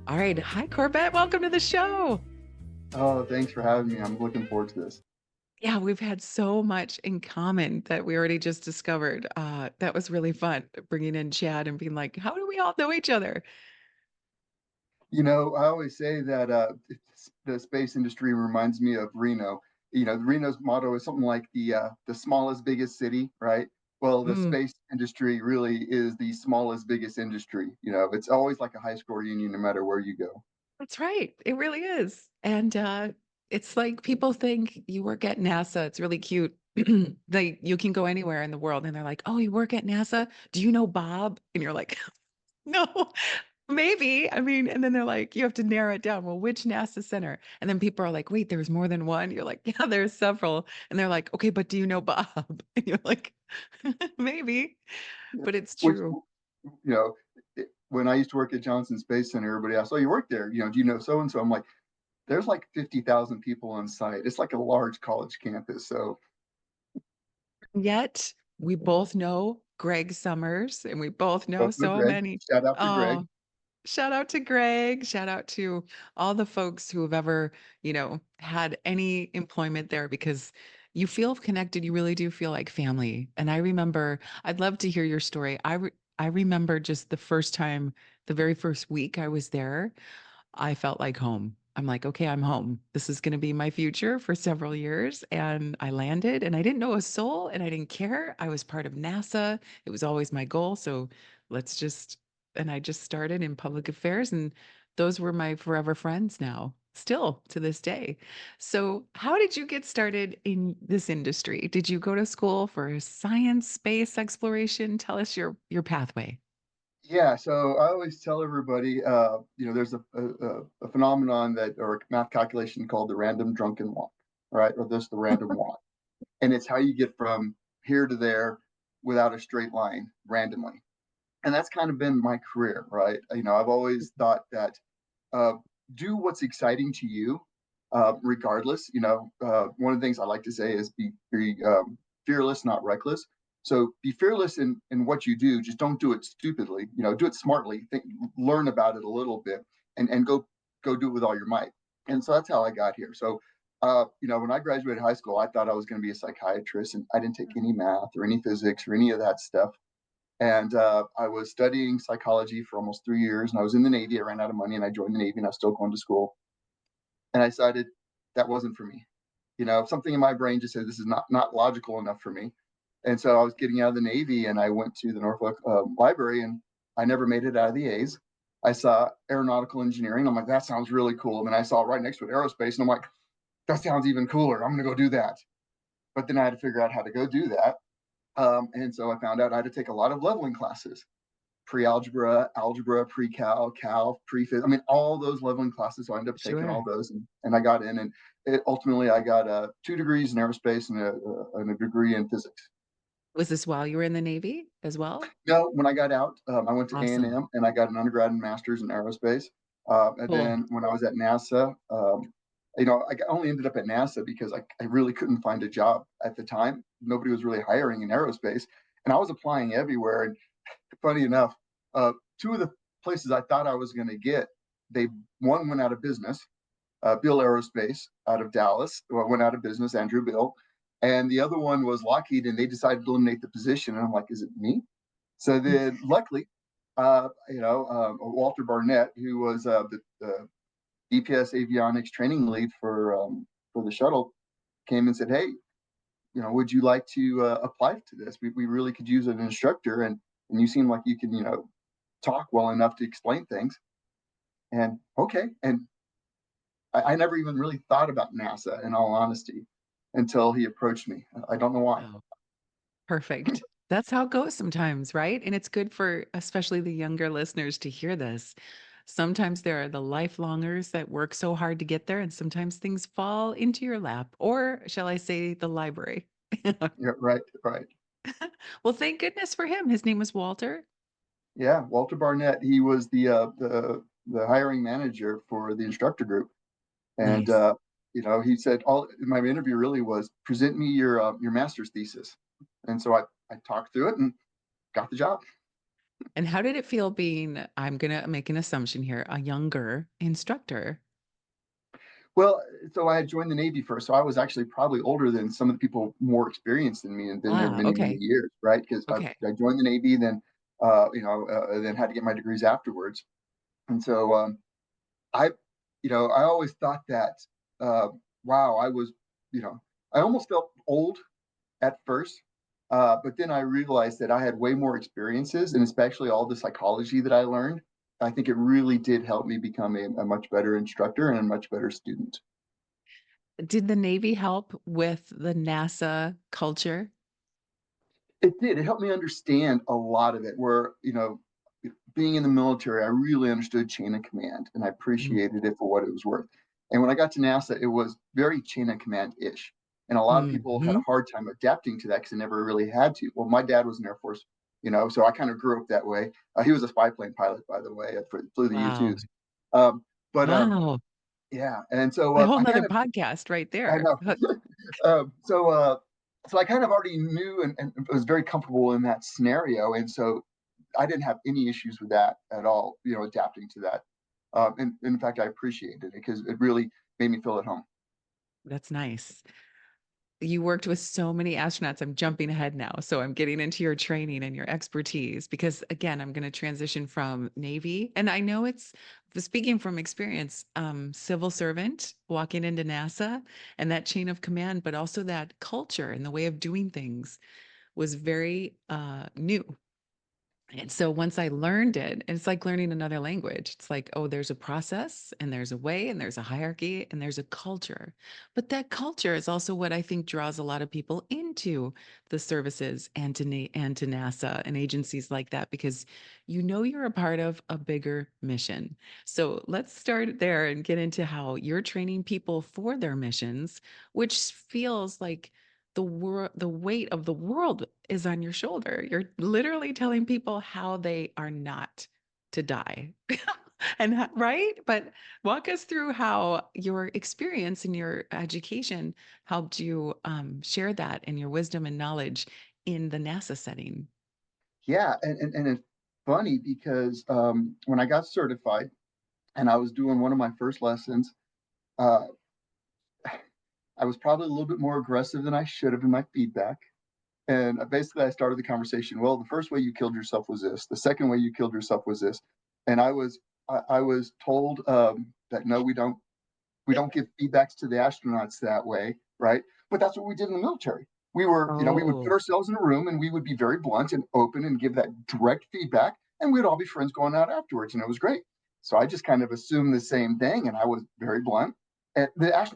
All right. Hi, Corbett. Welcome to the show. Oh, thanks for having me. I'm looking forward to this. Yeah, we've had so much in common that we already just discovered. That was really fun bringing in Chad and being like, how do we all know each other? I always say that the space industry reminds me of Reno. Reno's motto is something like the smallest, biggest city, right? Well, the Mm, space industry really is the smallest, biggest industry. It's always like a high school reunion, no matter where you go. that's right. It really is. And it's like people think you work at NASA. It's really cute. Like you can go anywhere in the world and they're like, oh, you work at NASA? Do you know Bob? And you're like, no, maybe. I mean, and then they're like, you have to narrow it down. Well, which NASA center? And then people are like, wait, there's more than one. You're like, yeah, there's several. And they're like, okay, but do you know Bob? And you're like, maybe, Yeah. but it's Which, true. when I used to work at Johnson Space Center, everybody asked, "Oh, you work there? Do you know so and so?" I'm like, "There's like 50,000 people on site. It's like a large college campus." So, Yet we both know Greg Summers and we both know both know so Greg. many. Shout out to Greg. Oh, shout out to Greg. Shout out to all the folks who have ever, had any employment there because you feel connected. You really do feel like family. And I remember, I'd love to hear your story. I remember just the first time, the very first week I was there, I felt like home. I'm like, okay, I'm home. This is going to be my future for several years. And I landed and I didn't know a soul and I didn't care. I was part of NASA. It was always my goal. So let's just, and I just started in public affairs and those were my forever friends now, still to this day. So, how did you get started in this industry? Did you go to school for science, space exploration? Tell us your pathway. Yeah, so I always tell everybody, there's a phenomenon that or a math calculation called the random drunken walk, right? Or this the random walk, and it's how you get from here to there without a straight line randomly, and that's kind of been my career, right? I've always thought that uh, do what's exciting to you, regardless. One of the things I like to say is be fearless, not reckless. So be fearless in what you do. Just don't do it stupidly. Do it smartly. Learn about it a little bit, and go do it with all your might. And so that's how I got here. So, when I graduated high school, I thought I was going to be a psychiatrist, and I didn't take any math or any physics or any of that stuff. And I was studying psychology for almost 3 years, and I was in the Navy. I ran out of money, and I joined the Navy, and I was still going to school. And I decided that wasn't for me. Something in my brain just said this is not logical enough for me. And so I was getting out of the Navy, and I went to the Norfolk Library, and I never made it out of the A's. I saw aeronautical engineering. I'm like, that sounds really cool. And then I saw right next to it aerospace, and I'm like, that sounds even cooler. I'm going to go do that. But then I had to figure out how to go do that. And so I found out I had to take a lot of leveling classes, pre-algebra, algebra, pre-cal, cal, pre-phys. I mean, all those leveling classes. So I ended up taking all Sure. those, and I got in, and ultimately I got 2 degrees in aerospace and a degree in physics. Was this while you were in the Navy as well? No, when I got out, I went to A&M, Awesome. and I got an undergrad and master's in aerospace. And Cool. then when I was at NASA, I only ended up at NASA because I really couldn't find a job at the time. Nobody was really hiring in aerospace, and I was applying everywhere. And funny enough, two of the places I thought I was going to get, they one went out of business. Bill Aerospace out of Dallas went out of business. Andrew Bill, and the other one was Lockheed, and they decided to eliminate the position. And I'm like, is it me? So then, luckily, Walter Barnett, who was the DPS avionics training lead for the shuttle, came and said, "Hey, would you like to apply to this? We really could use an instructor, and you seem like you can, talk well enough to explain things." And okay, and I never even really thought about NASA, in all honesty, until he approached me. I don't know why. Wow. Perfect. That's how it goes sometimes, right? And it's good for especially the younger listeners to hear this. Sometimes there are the lifelongers that work so hard to get there, and sometimes things fall into your lap, or shall I say, the library. Yeah, right, right. Well, thank goodness for him. His name was Walter. Yeah, Walter Barnett. He was the hiring manager for the instructor group, and Nice. he said all my interview really was present me your master's thesis, and so I talked through it and got the job. And how did it feel being, I'm gonna make an assumption here, a younger instructor? Well, so I had joined the Navy first, so I was actually probably older than some of the people more experienced than me and been there Ah, many, many okay. years, right? Because Okay. I joined the Navy, then then had to get my degrees afterwards, and so I, I always thought that, uh, wow, you know, I almost felt old at first, but then I realized that I had way more experiences, and especially all the psychology that I learned. I think it really did help me become a much better instructor and a much better student. Did the Navy help with the NASA culture? It did. It helped me understand a lot of it. Where being in the military, I really understood chain of command, and I Mm, appreciated it for what it was worth. And when I got to NASA, it was very chain of command ish, and a lot of people had a mhm. hard time adapting to that because they never really had to. Well, my dad was in Air Force, so I kind of grew up that way. He was a spy plane pilot, by the way, flew the Wow. U-2s. But Wow. Yeah, and so A whole I nother kind of podcast right I there. know. So I kind of already knew and was very comfortable in that scenario, and so I didn't have any issues with that at all. Adapting to that, and in fact, I appreciated it because it really made me feel at home. That's nice. You worked with so many astronauts. I'm jumping ahead now. So I'm getting into your training and your expertise because, again, I'm going to transition from Navy. And I know it's speaking from experience, civil servant walking into NASA and that chain of command, but also that culture and the way of doing things was very new. And so once I learned it, it's like learning another language. It's like, oh, there's a process and there's a way and there's a hierarchy and there's a culture. But that culture is also what I think draws a lot of people into the services and and to NASA and agencies like that because you're a part of a bigger mission. So let's start there and get into how you're training people for their missions, which feels like the weight of the world is on your shoulder. You're literally telling people how they are not to die. Right? But walk us through how your experience and your education helped you share that and your wisdom and knowledge in the NASA setting. Yeah, and it's funny because when I got certified and I was doing one of my first lessons, uh, I was probably a little bit more aggressive than I should have in my feedback. And basically, I started the conversation. Well, the first way you killed yourself was this. The second way you killed yourself was this. And I was told that no, we don't give feedbacks to the astronauts that way, right? But that's what we did in the military. We would put Oh. ourselves in a room and we would be very blunt and open and give that direct feedback, and we'd all be friends going out afterwards, and it was great. So I just kind of assumed the same thing, and I was very blunt. And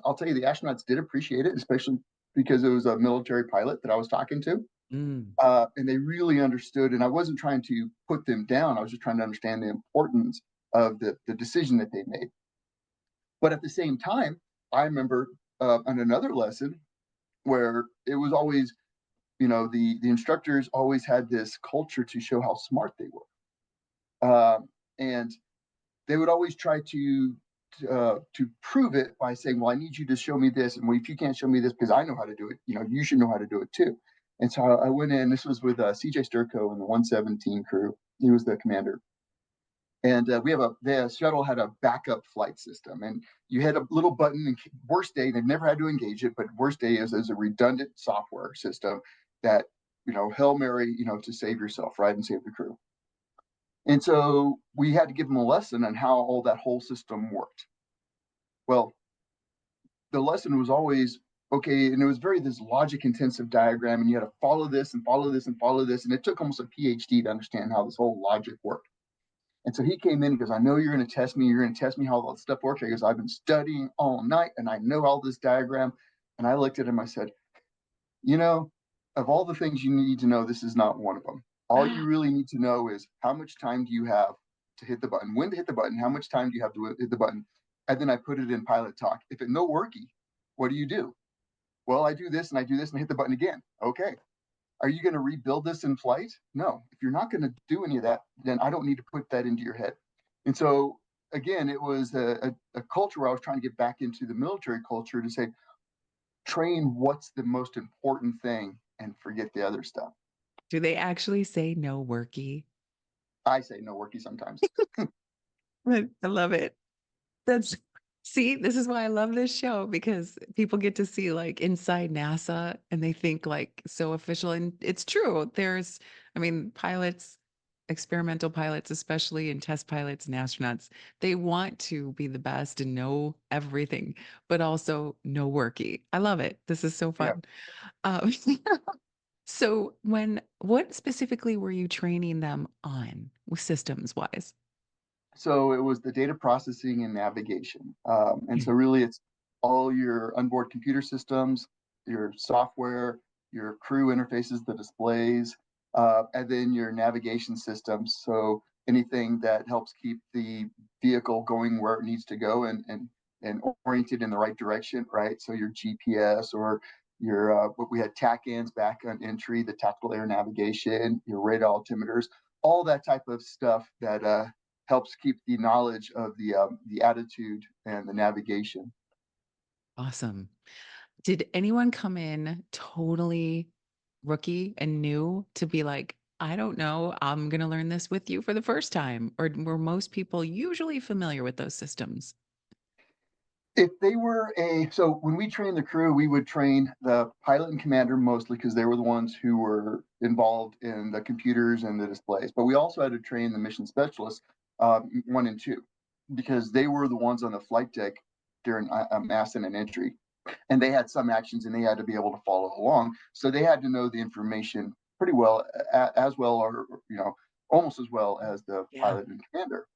I'll tell you, the astronauts did appreciate it, especially because it was a military pilot that I was talking to, Mm. and they really understood. And I wasn't trying to put them down; I was just trying to understand the importance of the decision that they made. But at the same time, I remember on another lesson where it was always, the instructors always had this culture to show how smart they were, and they would always try to prove it by saying, "Well, I need you to show me this, and if you can't show me this because I know how to do it, you should know how to do it too." And so I went in. This was with CJ Sturco and the 117 crew. He was the commander, and the shuttle had a backup flight system, and you had a little button. And worst day, they've never had to engage it, but worst day is a redundant software system that hail mary, to save yourself, right, and save the crew. And so we had to give them a lesson on how all that whole system worked. Well, the lesson was always okay, and it was very this logic intensive diagram, and you had to follow this and follow this and follow this, and it took almost a PhD to understand how this whole logic worked. And so he came in and goes, I know you're going to test me. You're going to test me how all that stuff works. He goes, I've been studying all night and I know all this diagram. And I looked at him, I said, you know, of all the things you need to know, this is not one of them. All you really need to know is how much time do you have to hit the button, when to hit the button, how much time do you have to hit the button. And then I put it in pilot talk. If it no worky, what do you do? Well, I do this and I do this and I hit the button again. Okay. Are you going to rebuild this in flight? No. If you're not going to do any of that, then I don't need to put that into your head. And so, again, it was a culture where I was trying to get back into the military culture to say, train what's the most important thing and forget the other stuff. Do they actually say no worky? I say no worky sometimes. I love it. That's see, this is why I love this show because people get to see, like, inside NASA, and they think, like, so official, and it's true. I mean, pilots, experimental pilots, especially, and test pilots and astronauts, they want to be the best and know everything, but also know worky. I love it. This is so Yeah. fun. Um, so what specifically were you training them on, systems-wise? So it was the data processing and navigation. And Mm. so really it's all your onboard computer systems, your software, your crew interfaces, the displays, and then your navigation systems. So anything that helps keep the vehicle going where it needs to go and oriented in the right direction, right? So your GPS or your what we had TAC-ins back on entry, the tactical air navigation, your radar altimeters, all that type of stuff that helps keep the knowledge of the attitude and the navigation. Awesome. Did anyone come in totally rookie and new to be like, "I don't know, I'm gonna learn this with you for the first time," or were most people usually familiar with those systems? If they were a so when we trained the crew, we would train the pilot and commander mostly because they were the ones who were involved in the computers and the displays. But we also had to train the mission specialists, one and two, because they were the ones on the flight deck during ascent and entry, and they had some actions and they had to be able to follow along. So they had to know the information pretty well, as well, or almost as well as the Yeah. pilot and commander.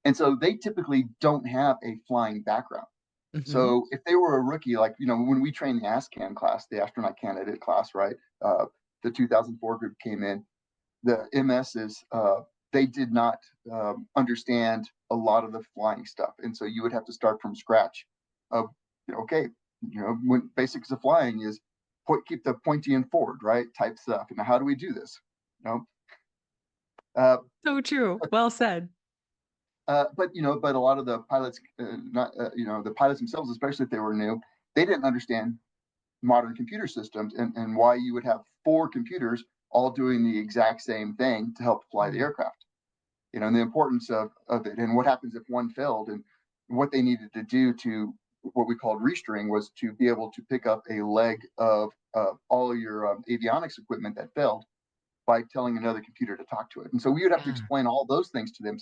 And so they typically don't have a flying background. Mhm. So if they were a rookie, like when we trained the ASCAN class, the astronaut candidate class, right? The 2004 group came in. The MSs, they did not understand a lot of the flying stuff, and so you would have to start from scratch. Of okay, when basics of flying is keep the pointy and forward, right? Type stuff. And how do we do this? You know, uh, So true. Well said. but a lot of the pilots, not the pilots themselves, especially if they were new, they didn't understand modern computer systems and why you would have four computers all doing the exact same thing to help fly the Mm. aircraft. And the importance of it and what happens if one failed and what they needed to do to what we called restring was to be able to pick up a leg of all your avionics equipment that failed by telling another computer to talk to it. And so we would have to Yeah. explain all those things to them.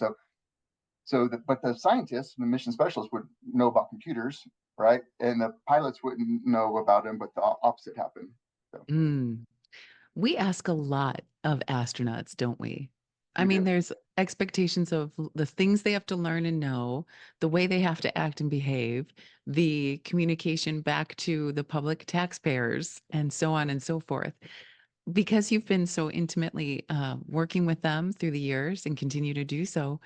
But the scientists and the mission specialists would know about computers, right? And the pilots wouldn't know about them, but the opposite happened. So Mm. We ask a lot of astronauts, don't we? I we mean, do. there's expectations of the things they have to learn and know, the way they have to act and behave, the communication back to the public taxpayers, and so on and so forth. Because you've been so intimately working with them through the years and continue to do so,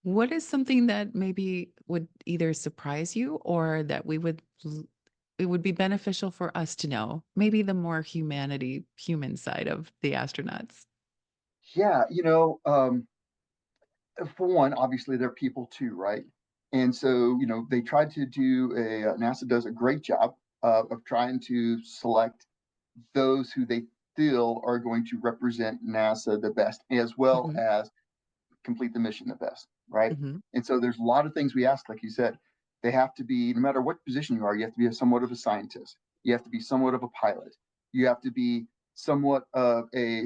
what is something that maybe would either surprise you or that it would be beneficial for us to know? Maybe the more human side of the astronauts. Yeah, for one, obviously they're people too, right? And so, they tried to do NASA does a great job of trying to select those who they feel are going to represent NASA the best, as well Mhm, as complete the mission the best, right? mhm. And so there's a lot of things we ask, like you said, they have to be, no matter what position you are, you have to be somewhat of a scientist, you have to be somewhat of a pilot, you have to be somewhat of a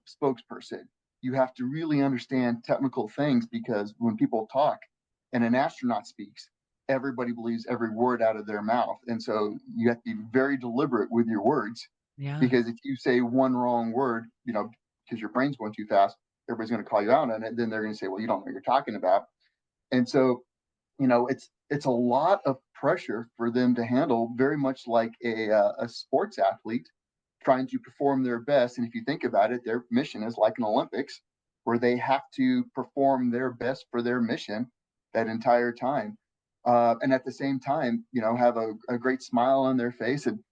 spokesperson. You have to really understand technical things because when people talk and an astronaut speaks, everybody believes every word out of their mouth. And so you have to be very deliberate with your words Yeah. because if you say one wrong word, because your brain's going too fast, everybody's going to call you out on it. Then they're going to say, "Well, you don't know what you're talking about." And so, it's a lot of pressure for them to handle, very much like a sports athlete trying to perform their best. And if you think about it, their mission is like an Olympics, where they have to perform their best for their mission that entire time. And at the same time, have a great smile on their face and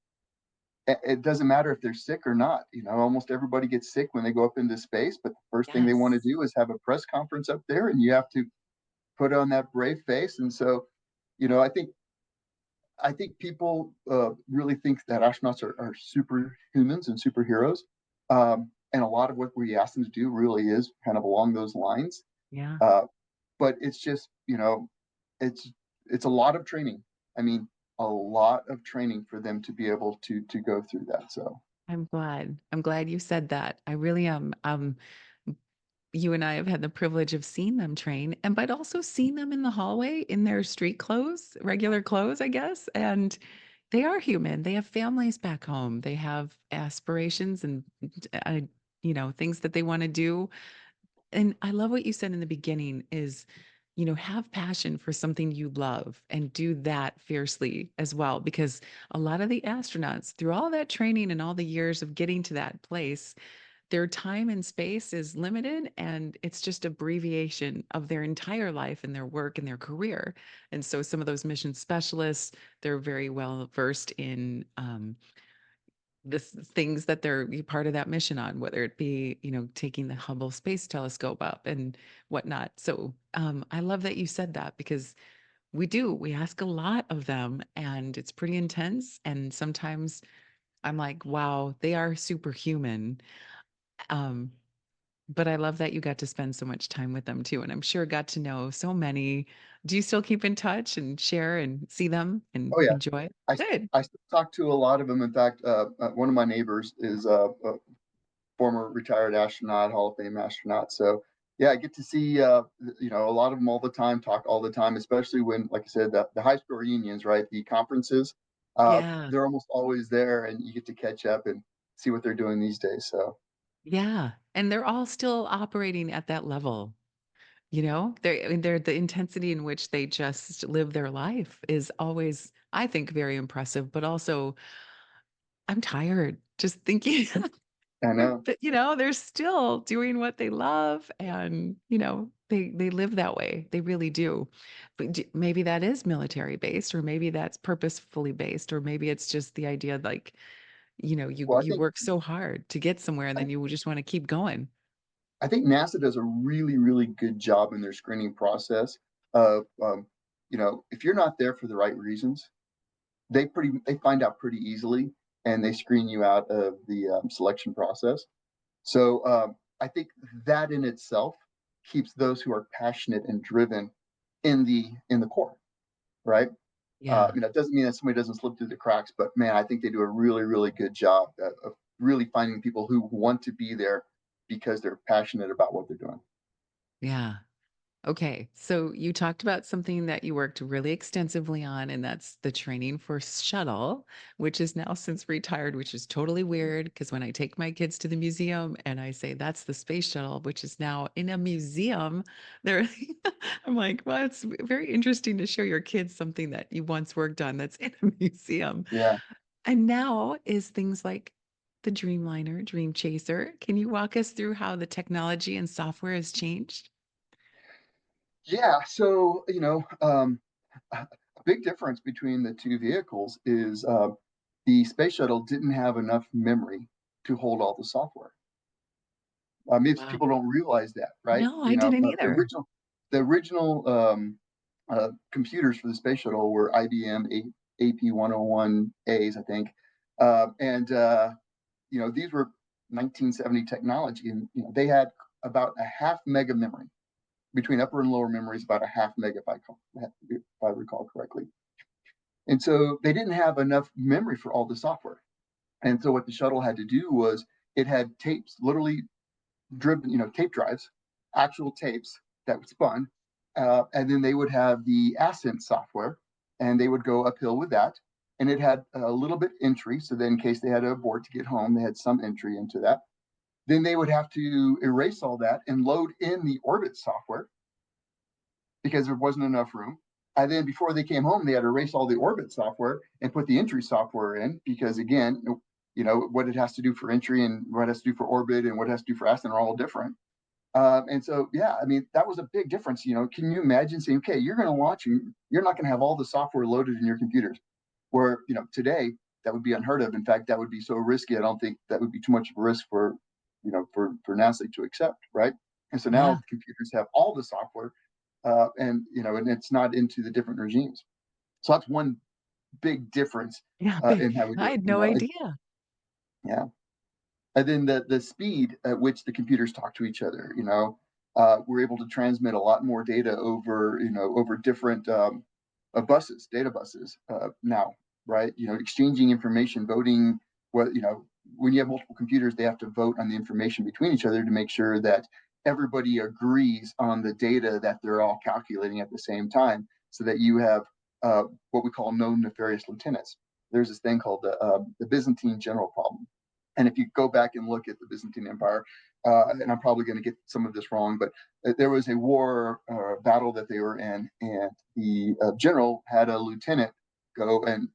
it doesn't matter if they're sick or not. Almost everybody gets sick when they go up into space, but the first thing they want to Yes. do is have a press conference up there, and you have to put on that brave face. And so, you know, I think I think people really think that astronauts are superhumans and superheroes. and a lot of what we ask them to do really is kind of along those lines. Yeah. Uh, but it's just, it's it's a lot of training. I mean, a lot of training for them to be able to go through that. So I'm glad. I'm glad you said that. I really am. You and I have had the privilege of seeing them train and but also seeing them in the hallway in their street clothes, regular clothes, I guess. And they are human. They have families back home. They have aspirations and uh, things that they want to do. And I love what you said in the beginning is, have passion for something you love and do that fiercely as well. Because a lot of the astronauts, through all that training and all the years of getting to that place, their time and space is limited and it's just abbreviation of their entire life and their work and their career. And so some of those mission specialists, they're very well versed in the things that they're part of that mission on, whether it be, taking the Hubble Space Telescope up and whatnot. So I love that you said that because we ask a lot of them and it's pretty intense. And sometimes I'm like, wow, they are superhuman. Um, but I love that you got to spend so much time with them too, and I'm sure got to know so many. Do you still keep in touch and share and see them and oh yeah, enjoy it? I Good. I still talk to a lot of them. In fact, one of my neighbors is a former retired astronaut, Hall of Fame astronaut. So yeah, I get to see a lot of them all the time, talk all the time, especially when, like I said, the high school reunions, right? The conferences, Yeah. they're almost always there, and you get to catch up and see what they're doing these days. So Yeah, and they're all still operating at that level, They're the intensity in which they just live their life is always, I think, very impressive, but also I'm tired just thinking I know. that, they're still doing what they love and, they live that way. They really do. But maybe that is military based or maybe that's purposefully based or maybe it's just the idea like, you Well, you work so hard to get somewhere and I, then you just want to keep going. I think NASA does a really, really good job in their screening process of, if you're not there for the right reasons, they find out pretty easily, and they screen you out of the selection process. So I think that in itself keeps those who are passionate and driven in the core, right? Yeah. It doesn't mean that somebody doesn't slip through the cracks, but man, I think they do a really, really good job of really finding people who want to be there because they're passionate about what they're doing. Yeah. Okay, so you talked about something that you worked really extensively on, and that's the training for shuttle, which is now since retired, which is totally weird because when I take my kids to the museum and I say that's the space shuttle, which is now in a museum, they're I'm like, well, it's very interesting to show your kids something that you once worked on that's in a museum. Yeah, And now is things like the Dreamliner, Dream Chaser. Can you walk us through how the technology and software has changed? yeah. So a big difference between the two vehicles is the space shuttle didn't have enough memory to hold all the software. Maybe Wow. people don't realize that, right? No, I didn't The either. original computers for the space shuttle were IBM AP101As, I think, and these were 1970 technology, and they had about a half mega memory between upper and lower memories, about a half mega if I recall correctly. And so they didn't have enough memory for all the software. And so what the shuttle had to do was it had tapes, literally driven, tape drives, actual tapes that spun, and then they would have the Ascent software, and they would go uphill with that. And it had a little bit entry, so that in case they had to abort to get home, they had some entry into that. Then they would have to erase all that and load in the orbit software because there wasn't enough room. And then before they came home, they had to erase all the orbit software and put the entry software in because, again, what it has to do for entry and what it has to do for orbit and what it has to do for Ascent are all different. And so, yeah, I mean, that was a big difference. Can you imagine saying, okay, you're going to launch and you're not going to have all the software loaded in your computers? Where, today that would be unheard of. In fact, that would be so risky. I don't think that would be too much of a risk for NASA to accept, right? And so now Yeah. the computers have all the software, and it's not into the different regimes. So that's one big difference Yeah, big in how we do I it. had no idea. Yeah. And then the speed at which the computers talk to each other, we're able to transmit a lot more data over, over different buses, data buses now, right? Exchanging information, voting. What when you have multiple computers, they have to vote on the information between each other to make sure that everybody agrees on the data that they're all calculating at the same time, so that you have what we call known nefarious lieutenants. There's this thing called the Byzantine general problem. And if you go back and look at the Byzantine Empire, and I'm probably going to get some of this wrong, but there was a war battle that they were in, and the general had a lieutenant go and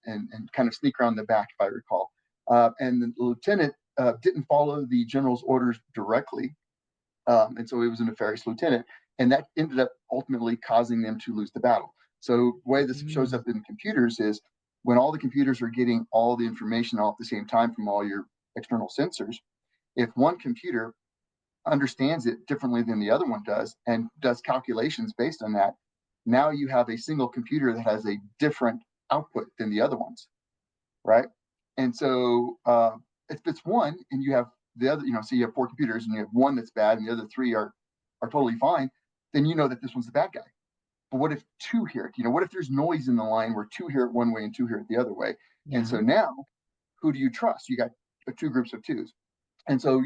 kind of sneak around the back, if I recall. And the lieutenant didn't follow the general's orders directly, and so he was a nefarious lieutenant, and that ended up ultimately causing them to lose the battle. So the way this shows Mm, up in computers is when all the computers are getting all the information all at the same time from all your external sensors. If one computer understands it differently than the other one does and does calculations based on that, now you have a single computer that has a different output than the other ones, right? And so if it's one and you have the other, so you have four computers and you have one that's bad and the other three are totally fine, then you know that this one's the bad guy. But what if two hear it? What if there's noise in the line where two hear it one way and two hear it the other way? And yeah. so now, who do you trust? You got two groups of twos. And so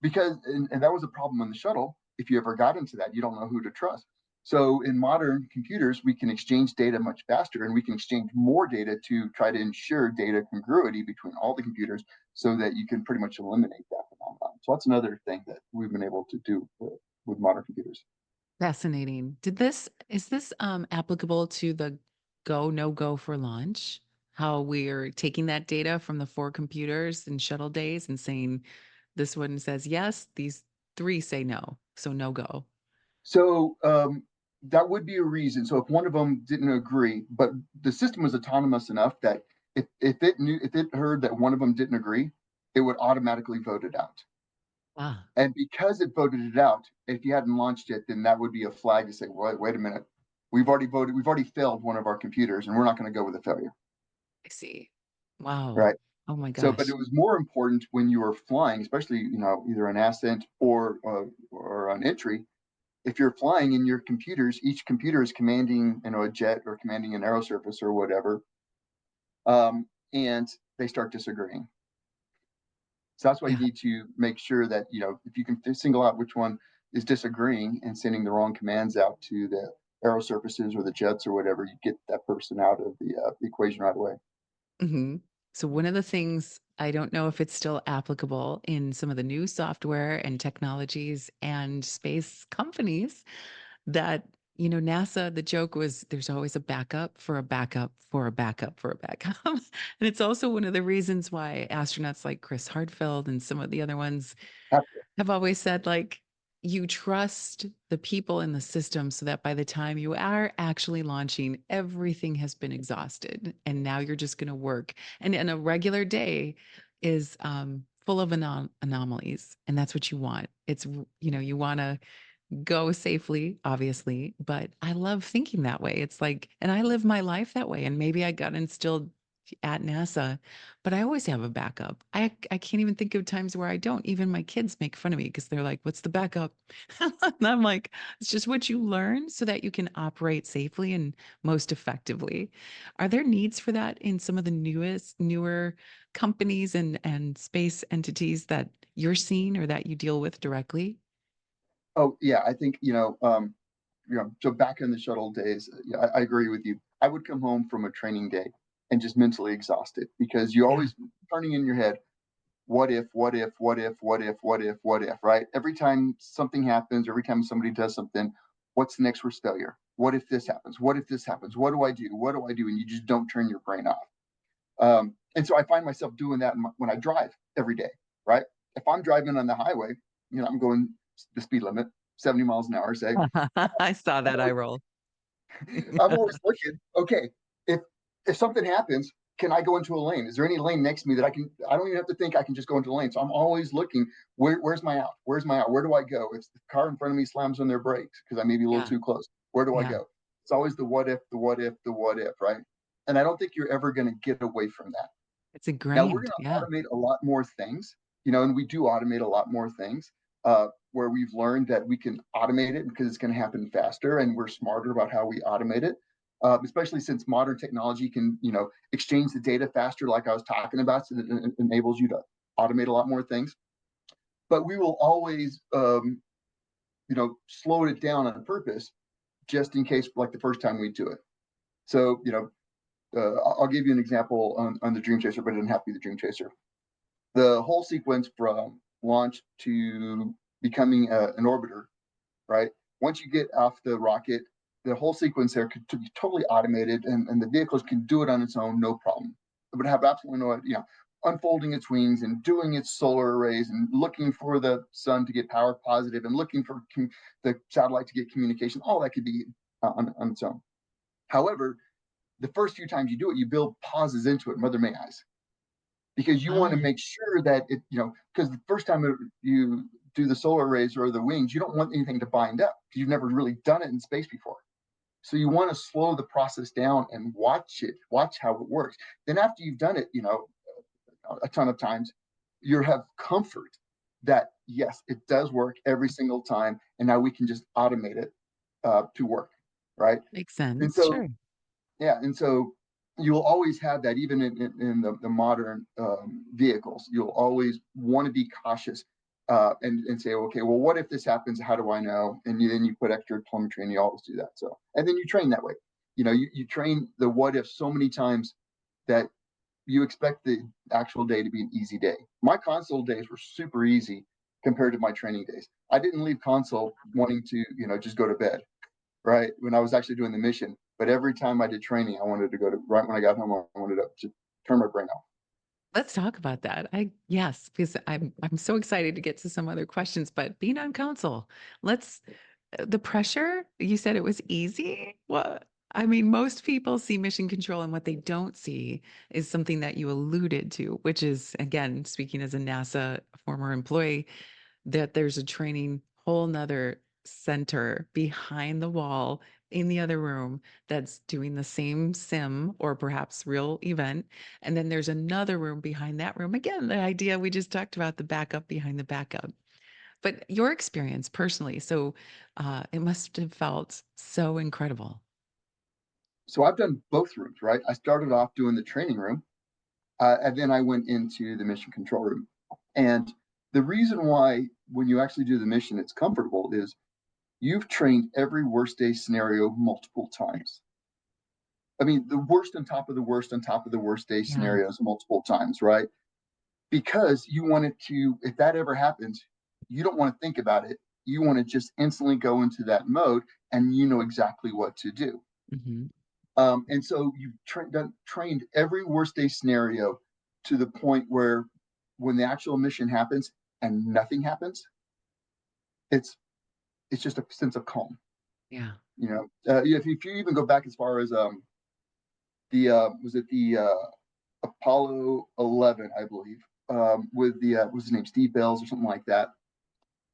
and that was a problem on the shuttle. If you ever got into that, you don't know who to trust. So in modern computers, we can exchange data much faster and we can exchange more data to try to ensure data congruity between all the computers so that you can pretty much eliminate that phenomenon. So that's another thing that we've been able to do with modern computers. Fascinating. Is this applicable to the go, no go for launch? How we're taking that data from the four computers in shuttle days and saying this one says yes, these three say no. So no go. So that would be a reason. So if one of them didn't agree, but the system was autonomous enough that if it heard that one of them didn't agree, it would automatically vote it out. Ah, And because it voted it out, if you hadn't launched it, then that would be a flag to say, wait a minute, we've already failed one of our computers, and we're not going to go with a failure, I see. Wow. right? Oh my So, but gosh. it was more important when you were flying, especially either an ascent or an entry. If you're flying in your computers, each computer is commanding, a jet or commanding an aerosurface or whatever, and they start disagreeing. So that's why you Yeah. need to make sure that if you can single out which one is disagreeing and sending the wrong commands out to the aerosurfaces or the jets or whatever, you get that person out of the equation right away. Mhm. So one of the things I don't know if it's still applicable in some of the new software and technologies and space companies that, NASA, the joke was there's always a backup for a backup for a backup for a backup. And it's also one of the reasons why astronauts like Chris Hartfeld and some of the other ones Absolutely. have always said, like, you trust the people in the system so that by the time you are actually launching, everything has been exhausted. And now you're just going to work. And a regular day is full of anomalies. And that's what you want. You want to go safely, obviously, but I love thinking that way. It's like, and I live my life that way. And maybe I got instilled at NASA, but I always have a backup. I can't even think of times where I don't. Even my kids make fun of me because they're like, "What's the backup?" And I'm like, "It's just what you learn so that you can operate safely and most effectively." Are there needs for that in some of the newer companies and space entities that you're seeing or that you deal with directly? Oh yeah, I think So back in the shuttle days, yeah, I agree with you. I would come home from a training day and just mentally exhausted because you Yeah. always turning in your head, what if, what if, what if, what if, what if, what if, right? Every time something happens, every time somebody does something, what's the next worst failure? What if this happens? What if this happens? What do I do? What do I do? And you just don't turn your brain off. And so I find myself doing that when I drive every day, right? If I'm driving on the highway, I'm going the speed limit, 70 miles an hour, say, I saw I'm that eye always, roll. I'm always looking, okay, if if something happens, can I go into a lane? Is there any lane next to me that I don't even have to think, I can just go into a lane. So I'm always looking, where's my out? Where's my out? Where do I go? If the car in front of me slams on their brakes because I may be a little Yeah, too close, where do I yeah. go? It's always the what if, the what if, the what if, right? And I don't think you're ever going to get away from that. It's Now we're ingrained, going to yeah. automate a lot more things, and we do automate a lot more things, where we've learned that we can automate it because it's going to happen faster, and we're smarter about how we automate it. Especially since modern technology can, exchange the data faster, like I was talking about, so that it enables you to automate a lot more things. But we will always, slow it down on purpose, just in case, like the first time we do it. So, I'll give you an example on the Dream Chaser, but it didn't have to be the Dream Chaser. The whole sequence from launch to becoming an orbiter, right? Once you get off the rocket, the whole sequence there could be totally automated, and the vehicles can do it on its own, no problem. It would have absolutely no, unfolding its wings and doing its solar arrays and looking for the sun to get power positive and looking for the satellite to get communication. All that could be on its own. However, the first few times you do it, you build pauses into it, Mother May Eyes, because you want to Ah, make sure that because the first time you do the solar arrays or the wings, you don't want anything to bind up because you've never really done it in space before. So you want to slow the process down and watch how it works. Then after you've done it, a ton of times, you have comfort that yes, it does work every single time, and now we can just automate it to work, right? makes And sense. so Sure. yeah, and so you'll always have that, even in the modern vehicles. You'll always want to be cautious, and say, okay, well, what if this happens? How do I know? And then you put extra telemetry, and you always do that. So, and then you train that way. You train the what if so many times that you expect the actual day to be an easy day. My console days were super easy compared to my training days. I didn't leave console wanting to, just go to bed, right? When I was actually doing the mission. But every time I did training, I wanted to go to, right when I got home, I wanted to turn my brain off. Let's talk about that. Yes, because I'm so excited to get to some other questions, but being on council, let's the pressure, you said it was easy? What? I mean, most people see mission control, and what they don't see is something that you alluded to, which is, again, speaking as a NASA former employee, that there's a training whole nother center behind the wall in the other room that's doing the same sim or perhaps real event. And then there's another room behind that room. Again, the idea we just talked about, the backup behind the backup. But your experience personally, so it must have felt so incredible. So I've done both rooms, right? I started off doing the training room, and then I went into the mission control room. And the reason why, when you actually do the mission, it's comfortable is you've trained every worst day scenario multiple times. I mean, the worst on top of the worst on top of the worst day Yeah. scenarios multiple times, right? Because you want it to, if that ever happens, you don't want to think about it. You want to just instantly go into that mode, and you know exactly what to do. Hmm. And so you've trained every worst day scenario to the point where when the actual mission happens and nothing happens, it's it's just a sense of calm. Yeah. If you even go back as far as the was it the Apollo 11, I believe, with the what was his name, Steve Bells or something like that,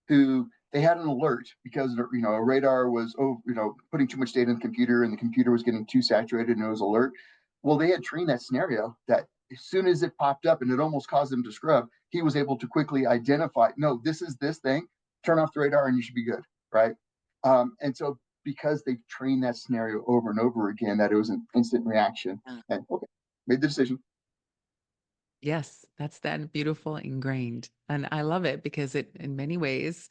who they had an alert because a radar was putting too much data in the computer, and the computer was getting too saturated, and it was alert. Well, they had trained that scenario that as soon as it popped up and it almost caused him to scrub, he was able to quickly identify, no, this is this thing, turn off the radar, and you should be good, right? And so because they've trained that scenario over and over again, that it was an instant reaction, Yeah. and okay, made the decision. Yes, that's that beautiful ingrained. And I love it because it, in many ways,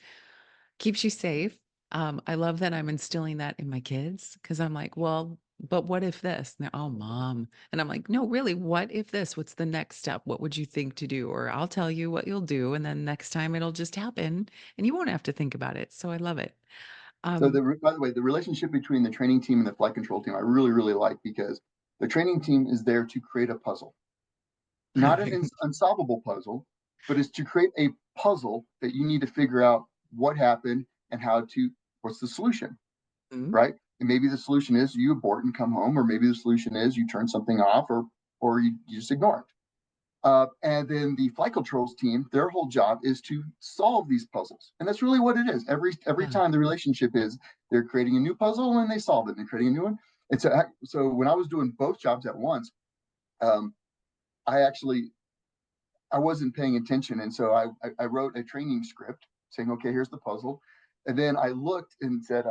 keeps you safe. I love that I'm instilling that in my kids because I'm like, well, but what if this? And they're, oh, mom. And I'm like, no, really, what if this? What's the next step? What would you think to do? Or I'll tell you what you'll do. And then next time it'll just happen and you won't have to think about it. So I love it. So Um, by the way, the relationship between the training team and the flight control team, I really, really like, because the training team is there to create a puzzle, not an unsolvable puzzle, but is to create a puzzle that you need to figure out what happened and what's the solution, Mhm. right? And maybe the solution is you abort and come home, or maybe the solution is you turn something off, or you just ignore it. And then the flight controls team, their whole job is to solve these puzzles, and that's really what it is. Every Yeah. time the relationship is they're creating a new puzzle and they solve it, and they're creating a new one. And so when I was doing both jobs at once, um, I actually I wasn't paying attention. And so I wrote a training script saying, okay, here's the puzzle. And then I looked and said,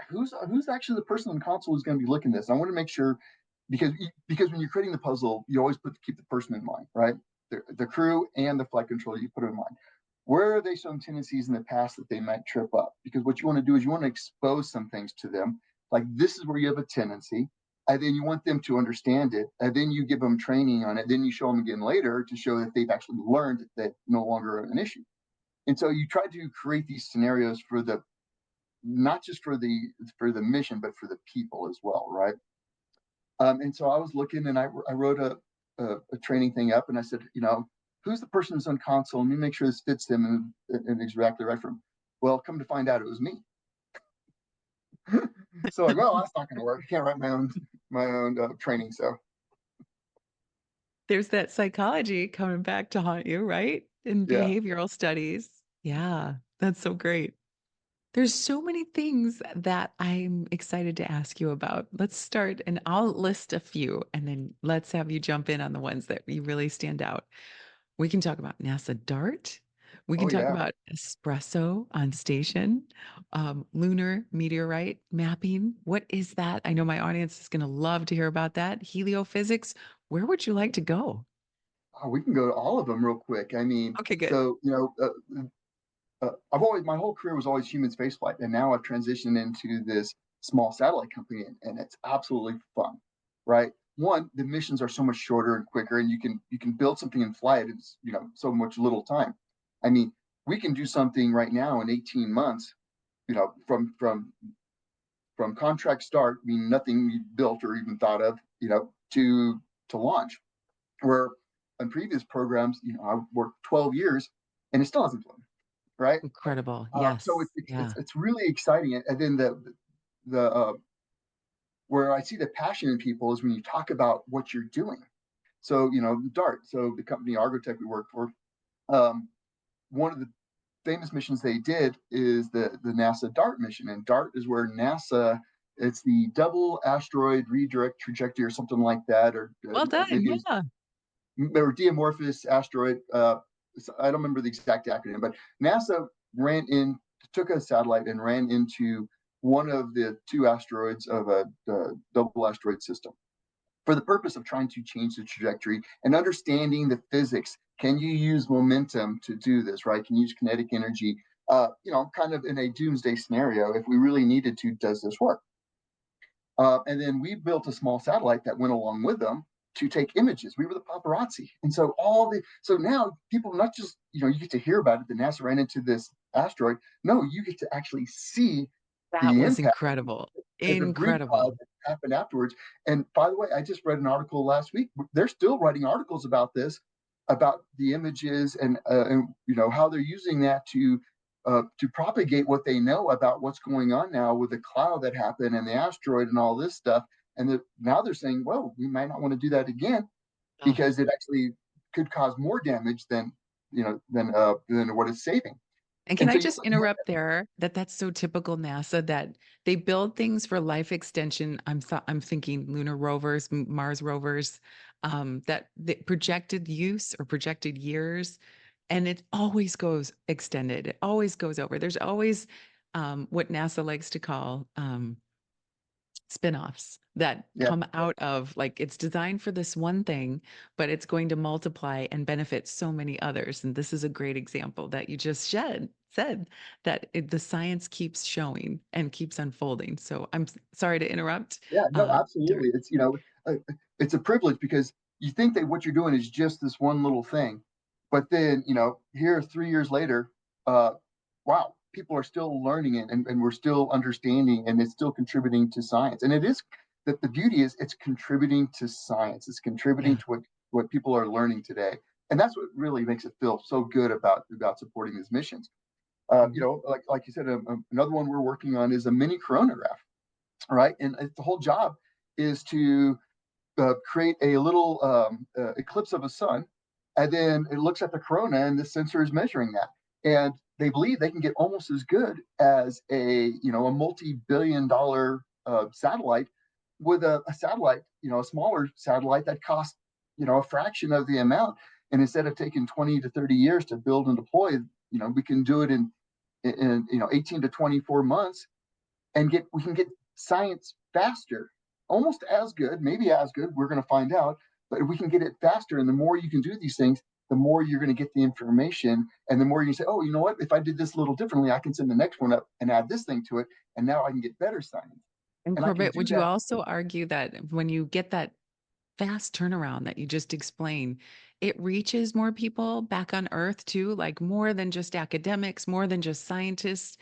who's actually the person on console who's going to be looking at this? I want to make sure because when you're creating the puzzle, you always keep the person in mind, right? The crew and the flight controller, you put it in mind. Where are they showing tendencies in the past that they might trip up? Because what you want to do is you want to expose some things to them, like this is where you have a tendency, and then you want them to understand it, and then you give them training on it. Then you show them again later to show that they've actually learned that no longer an issue. And so you try to create these scenarios for the not just for the mission, but for the people as well, right? And so I was looking, and I wrote a training thing up, and I said, who's the person who's on console? Let me make sure this fits them and exactly right for them. Well, come to find out, it was me. So like, well, that's not going to work. I can't write my own training. So There's that psychology coming back to haunt you, right? In yeah. behavioral studies. Yeah, that's so great. There's so many things that I'm excited to ask you about. Let's start, and I'll list a few, and then let's have you jump in on the ones that you really stand out. We can talk about NASA DART. We can Oh talk yeah. about espresso on station, lunar meteorite mapping. What is that? I know my audience is going to love to hear about that. Heliophysics. Where would you like to go? Oh, we can go to all of them real quick. I mean, Okay, good. so I've always my whole career was always human spaceflight, and now I've transitioned into this small satellite company, and it's absolutely fun, right? One, the missions are so much shorter and quicker, and you can build something and fly it in so much little time. I mean, we can do something right now in 18 months, from contract start, meaning nothing you built or even thought of, to launch. Where on previous programs, I worked 12 years, and it still hasn't flown, right? Incredible. So Yes. it's, it's Yeah. it's really exciting, and then the where I see the passion in people is when you talk about what you're doing. So DART, so the company Argotec we work for, um, one of the famous missions they did is the NASA DART mission, and DART is where NASA it's the double asteroid redirect trajectory or something like that, or Well done. maybe it was Yeah. or Diamorphous asteroid. I don't remember the exact acronym, but NASA took a satellite and ran into one of the two asteroids of a double asteroid system for the purpose of trying to change the trajectory and understanding the physics. Can you use momentum to do this, right? Can you use kinetic energy? Kind of in a doomsday scenario, if we really needed to, does this work? And then we built a small satellite that went along with them to take images. We were the paparazzi. And so now people not just, you get to hear about it, that NASA ran into this asteroid. No, you get to actually see That the was impact, incredible. the debris cloud Incredible. that happened afterwards. And by the way, I just read an article last week. They're still writing articles about this, about the images and how they're using that to propagate what they know about what's going on now with the cloud that happened and the asteroid and all this stuff. And now they're saying, well, we might not want to do that again Oh. because it actually could cause more damage than what it's saving. And can And I so you just interrupt there? That's so typical NASA that they build things for life extension. I'm thinking lunar rovers, Mars rovers, that the projected use or projected years, and it always goes extended. It always goes over. There's always what NASA likes to call spin-offs that yeah, come out of like it's designed for this one thing, but it's going to multiply and benefit so many others. And this is a great example that you just said that the science keeps showing and keeps unfolding. So I'm sorry to interrupt. yeah, no, Dirk. absolutely. It's a privilege because you think that what you're doing is just this one little thing, but then here 3 years later, uh, wow, people are still learning it, and we're still understanding, and it's still contributing to science. And it is that the beauty is it's contributing to science. It's contributing Yeah. to what people are learning today, and that's what really makes it feel so good about supporting these missions. Mhm. Like you said, another one we're working on is a mini coronagraph, right? And the whole job is to create a little eclipse of a sun, and then it looks at the corona, and the sensor is measuring that. And they believe they can get almost as good as a multi-billion-dollar satellite with a satellite, a smaller satellite that costs a fraction of the amount. And instead of taking 20 to 30 years to build and deploy, we can do it in 18 to 24 months, and get we can get science faster, almost as good, maybe as good. We're going to find out, but we can get it faster. And the more you can do these things, the more you're going to get the information, and the more you can say, "Oh, you know what? If I did this a little differently, I can send the next one up and add this thing to it, and now I can get better science." And And I can Corbett, do would you that. also argue that when you get that fast turnaround that you just explained, it reaches more people back on Earth too, like more than just academics, more than just scientists?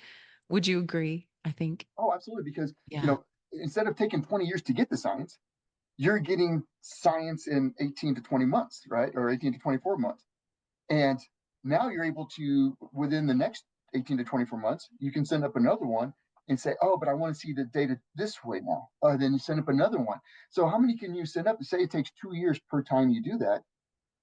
Would you agree? I think. Oh, absolutely, because Yeah. instead of taking 20 years to get the science, you're getting science in 18 to 20 months, right, or 18 to 24 months. And now you're able to, within the next 18 to 24 months, you can send up another one and say, "Oh, but I want to see the data this way now." Then you send up another one. So how many can you send up? Say it takes 2 years per time you do that.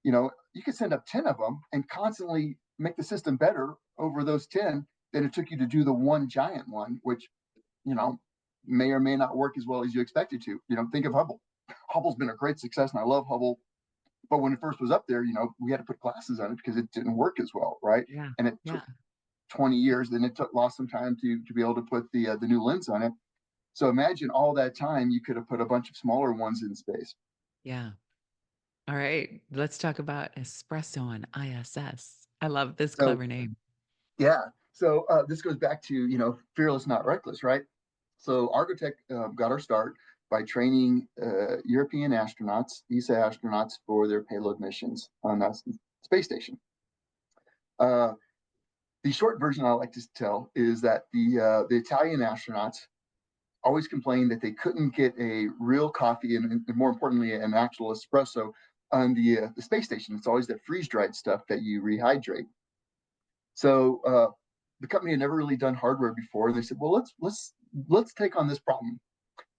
You can send up 10 of them and constantly make the system better over those 10 than it took you to do the one giant one, which, you know, may or may not work as well as you expect it to. Think of Hubble. Hubble's been a great success, and I love Hubble. But when it first was up there, we had to put glasses on it because it didn't work as well, right? Yeah. And it took Yeah. 20 years. Then it took lost some time to be able to put the new lens on it. So imagine all that time you could have put a bunch of smaller ones in space. Yeah. All right. Let's talk about espresso on ISS. I love this So clever name. yeah. So this goes back to fearless, not reckless, right? So Argotec got our start by training European astronauts, ESA astronauts, for their payload missions on the space station. Uh, the short version I like to tell is that the Italian astronauts always complained that they couldn't get a real coffee, and more importantly, an actual espresso on the space station. It's always that freeze dried stuff that you rehydrate. So the company had never really done hardware before, and they said, "Well, let's take on this problem."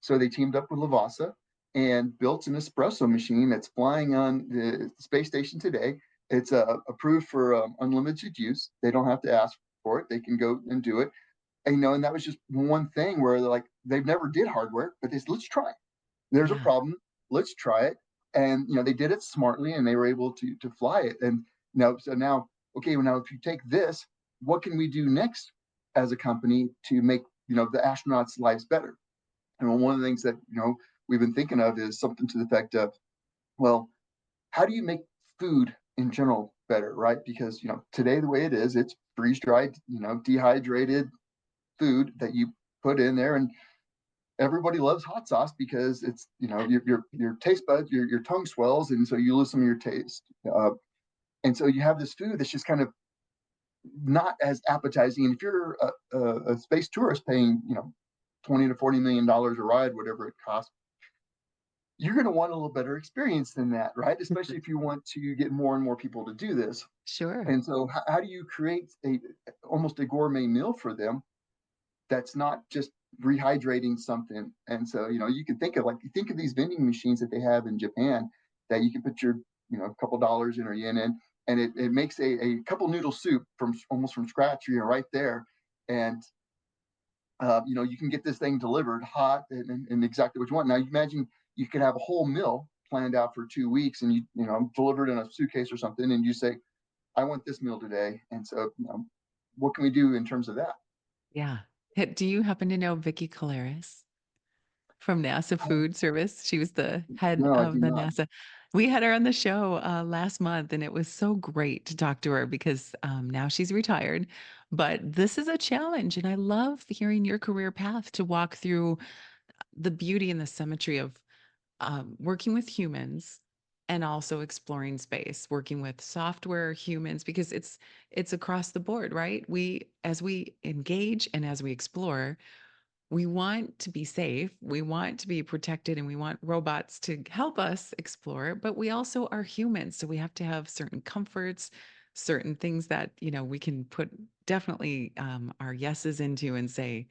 So they teamed up with Lavazza and built an espresso machine that's flying on the space station today. It's approved for unlimited use. They don't have to ask for it. They can go and do it. And that was just one thing where they've never did hardware, but they said, "Let's try it. There's a Yeah. problem. Let's try it." And they did it smartly, and they were able to fly it. And now, okay, well, now if you take this, what can we do next as a company to make the astronauts' lives better? And one of the things that we've been thinking of is something to the effect of, well, how do you make food in general better, right? Because today the way it is, it's freeze dried, dehydrated food that you put in there, and everybody loves hot sauce because it's your taste buds, your tongue swells, and so you lose some of your taste. And so you have this food that's just kind of not as appetizing. And if you're a space tourist paying 20 to $40 million a ride, whatever it costs, you're going to want a little better experience than that, right? Especially if you want to get more and more people to do this. Sure. And so, how do you create almost a gourmet meal for them that's not just rehydrating something? And so, you can think of these vending machines that they have in Japan that you can put your a couple dollars in or yen in, and it makes a couple noodle soup from almost from scratch, right there. And you can get this thing delivered hot and exactly what you want. Now, you imagine you could have a whole meal planned out for 2 weeks, and delivered in a suitcase or something, and you say, "I want this meal today." And so, what can we do in terms of that? Yeah. Do you happen to know Vicky Colares from NASA Oh, Food Service? She was the head no, I do of the not. NASA. We had her on the show last month, and it was so great to talk to her because now she's retired. But this is a challenge, and I love hearing your career path to walk through the beauty and the symmetry of working with humans and also exploring space, working with software, humans, because it's across the board, right? We as we engage and as we explore, we want to be safe, we want to be protected, and we want robots to help us explore, but we also are humans, so we have to have certain comforts, certain things that we can put definitely our yeses into and say,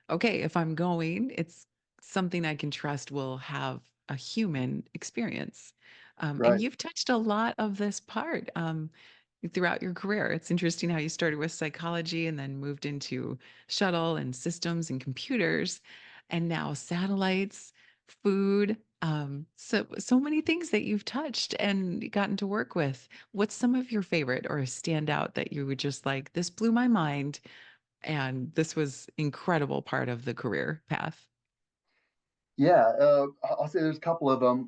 okay, if I'm going, it's something I can trust will have a human experience. And Right. you've touched a lot of this part throughout your career. It's interesting how you started with psychology and then moved into shuttle and systems and computers, and now satellites. food, so many things that you've touched and gotten to work with. What's some of your favorite or a standout that you would just like, this blew my mind and this was incredible part of the career path? Yeah, I'll say there's a couple of them.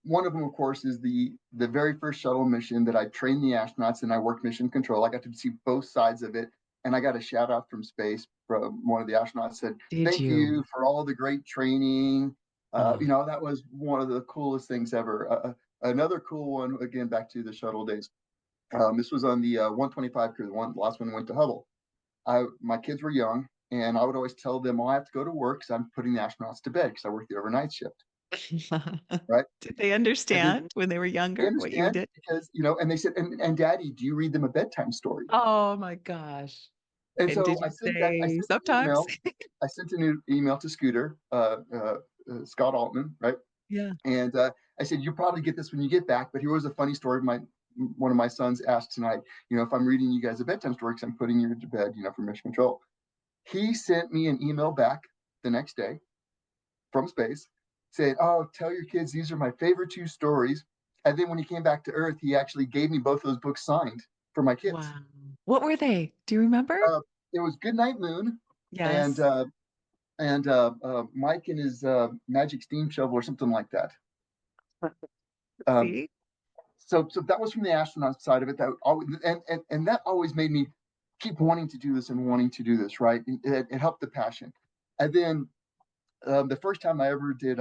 One of them, of course, is the very first shuttle mission that I trained the astronauts and I worked mission control. I got to see both sides of it, and I got a shout out from space from one of the astronauts said, Did "Thank you? you for all the great training." Oh, That was one of the coolest things ever. Another cool one, again, back to the shuttle days. This was on the 125 crew. The last one went to Hubble. My kids were young, and I would always tell them, "Oh, I have to go to work because I'm putting the astronauts to bed because I work the overnight shift." Right? did they And then understand when they were they younger what you understand did? because, and they said, and Daddy, do you read them a bedtime story? Oh my gosh. And And so did you say sometimes? I sent an email to Scooter, Scott Altman, right? Yeah. And I said, you probably get this when you get back, but here was a funny story. One of my sons asked tonight, if I'm reading you guys a bedtime story because I'm putting you to bed, for mission control. He sent me an email back the next day from space saying, "Oh, tell your kids these are my favorite two stories." And then when he came back to Earth, he actually gave me both those books signed for my kids. Wow. What were they? Do you remember? Uh, it was Goodnight Moon and Yes. Mike and his Magic Steam Shovel or something like that. Um, See? so that was from the astronaut side of it. That always, and that always made me keep wanting to do this and wanting to do this. Right, it helped the passion. And then the first time I ever did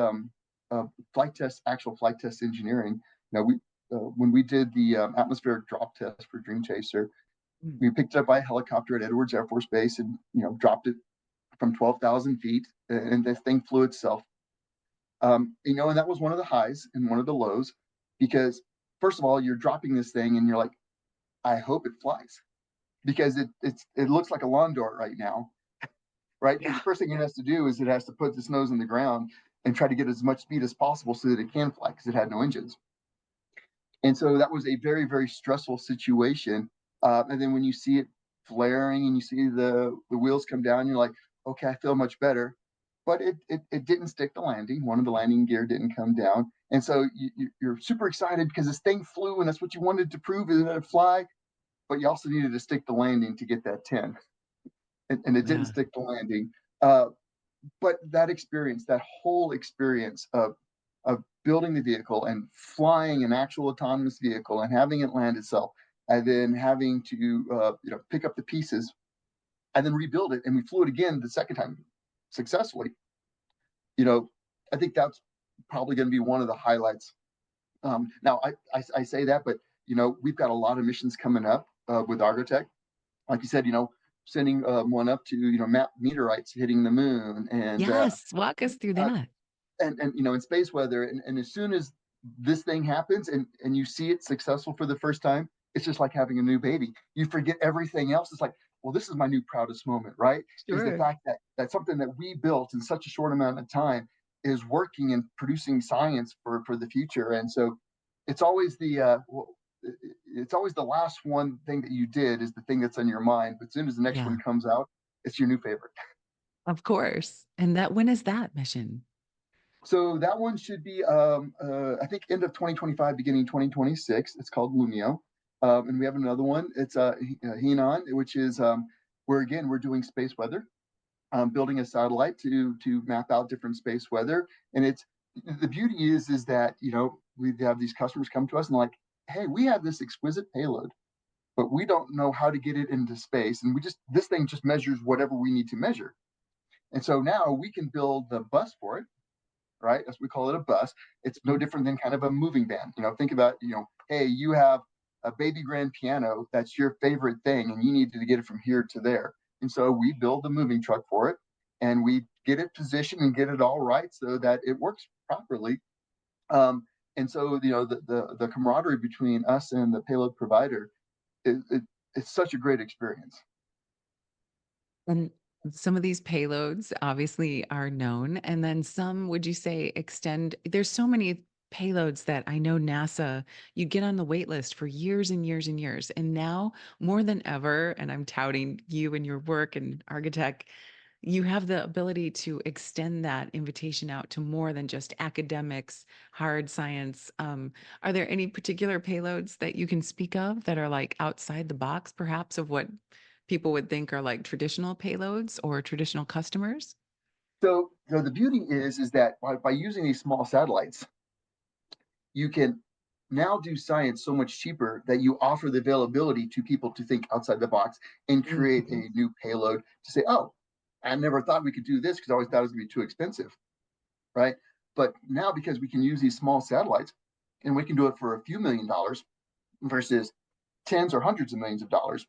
actual flight test engineering, we when we did the atmospheric drop test for Dream Chaser, Mm. we picked it up by helicopter at Edwards Air Force Base and dropped it from 12,000 feet, and the thing flew itself. And that was one of the highs and one of the lows, because first of all, you're dropping this thing and you're like, I hope it flies because it looks like a lawn dart right now, right? Because Yeah. the first thing it has to do is it has to put its nose in the ground and try to get as much speed as possible so that it can fly because it had no engines. And so that was a very, very stressful situation. And then when you see it flaring and you see the wheels come down, you're like, okay, I feel much better. But it didn't stick the landing. One of the landing gear didn't come down. And so you're super excited because this thing flew and that's what you wanted to prove is that it fly. But you also needed to stick the landing to get that 10. And it didn't Yeah. stick the landing. Uh, but that whole experience of building the vehicle and flying an actual autonomous vehicle and having it land itself, and then having to pick up the pieces and then rebuild it, and we flew it again the second time successfully. You know, I think that's probably going to be one of the highlights. Now, I say that, but we've got a lot of missions coming up with Argotec. Like you said, sending one up to map meteorites hitting the moon, Yes. Walk us through uh, that. and in space weather, and as soon as this thing happens and you see it successful for the first time, it's just like having a new baby. You forget everything else. It's like, well, this is my new proudest moment, right? Is the Sure. fact that something that we built in such a short amount of time is working and producing science for the future. And so it's always it's always the last one thing that you did is the thing that's on your mind, but as soon as the next one Yeah. comes out, it's your new favorite. Of course. And that when is that mission? So that one should be, I think, end of 2025, beginning 2026. It's called Lumio. And we have another one. It's Henan, which is where, again, we're doing space weather, building a satellite to map out different space weather. And the beauty is that, we have these customers come to us and like, hey, we have this exquisite payload, but we don't know how to get it into space. And this thing just measures whatever we need to measure. And so now we can build the bus for it, right? As we call it, a bus. It's no Mhm. different than kind of a moving van. Think about, hey, you have a baby grand piano that's your favorite thing, and you need to get it from here to there. And so we build the moving truck for it, and we get it positioned and get it all right so that it works properly. And so, the camaraderie between us and the payload provider, it's such a great experience. And some of these payloads obviously are known, and then some, would you say, extend? There's so many payloads that I know NASA, you get on the wait list for years and years and years. And now more than ever, and I'm touting you and your work and Architect, you have the ability to extend that invitation out to more than just academics, hard science. Are there any particular payloads that you can speak of that are like outside the box, perhaps, of what people would think are like traditional payloads or traditional customers? So the beauty is that by using these small satellites, you can now do science so much cheaper that you offer the availability to people to think outside the box and create Mhm. a new payload to say, oh, I never thought we could do this because I always thought it was going to be too expensive, right? But now because we can use these small satellites and we can do it for a few $1 million versus tens or hundreds of millions of dollars,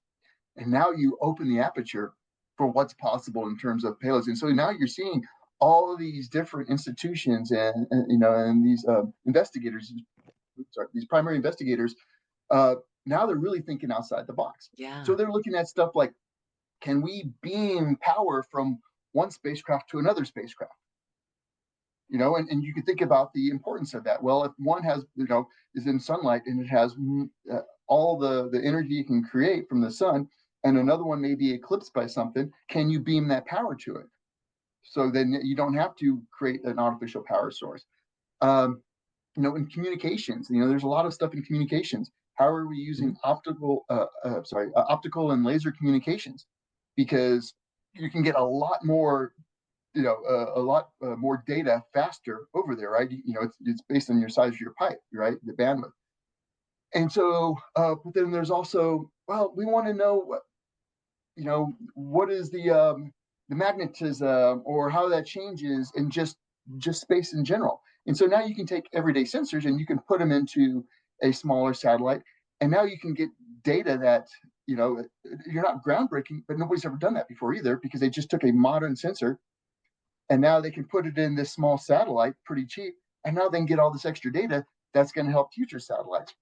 and now you open the aperture for what's possible in terms of payloads. And so now you're seeing all of these different institutions and these investigators, sorry, these primary investigators, uh, now they're really thinking outside the box. So Yeah. they're looking at stuff like, can we beam power from one spacecraft to another spacecraft? And you can think about the importance of that. Well, if one is in sunlight and it has all the energy it can create from the sun, and another one may be eclipsed by something, can you beam that power to it? So then you don't have to create an artificial power source. Um, in communications, there's a lot of stuff in communications. How are we using Mhm. optical and laser communications? Because you can get a lot more data faster over there, right? It's based on your size of your pipe, right? The bandwidth. And so, but then there's also, well, we want to know what is the magnetism or how that changes in just space in general. And so now you can take everyday sensors and you can put them into a smaller satellite, and now you can get data that you're not groundbreaking, but nobody's ever done that before either because they just took a modern sensor and now they can put it in this small satellite pretty cheap, and now they can get all this extra data that's going to help future satellites.